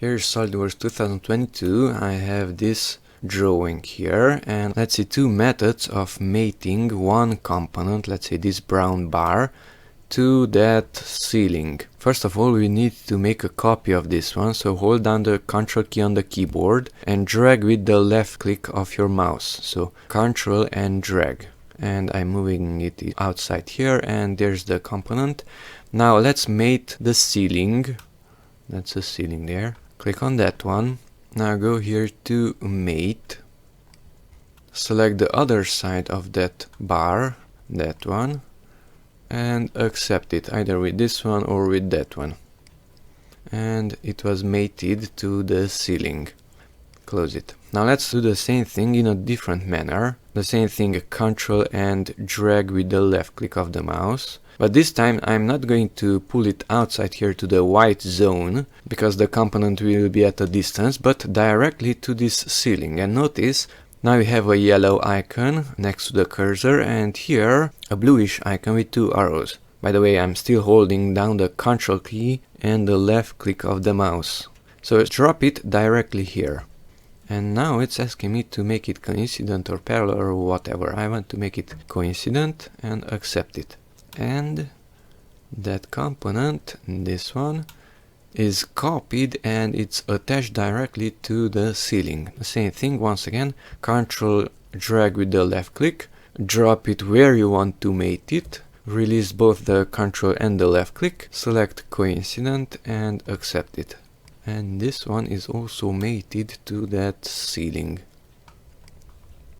Here's SolidWorks 2022. I have this drawing here, and let's see two methods of mating one component, let's say this brown bar, to that ceiling. First of all, we need to make a copy of this one, so hold down the Ctrl key on the keyboard and drag with the left click of your mouse. So Ctrl and drag. And I'm moving it outside here, and there's the component. Now let's mate the ceiling. That's a ceiling there. Click on that one. Now go here to mate. Select the other side of that bar, that one, and accept it either with this one or with that one. And it was mated to the ceiling. Close it. Now let's do the same thing in a different manner. The same thing, Ctrl and drag with the left click of the mouse. But this time I'm not going to pull it outside here to the white zone, because the component will be at a distance, but directly to this ceiling. And notice, now we have a yellow icon next to the cursor, and here a bluish icon with two arrows. By the way, I'm still holding down the Ctrl key and the left click of the mouse. So drop it directly here. And now it's asking me to make it coincident or parallel or whatever. I want to make it coincident and accept it. And that component, this one, is copied and it's attached directly to the ceiling. The same thing once again, Ctrl drag with the left click, drop it where you want to mate it, release both the Ctrl and the left click, select coincident and accept it. And this one is also mated to that ceiling.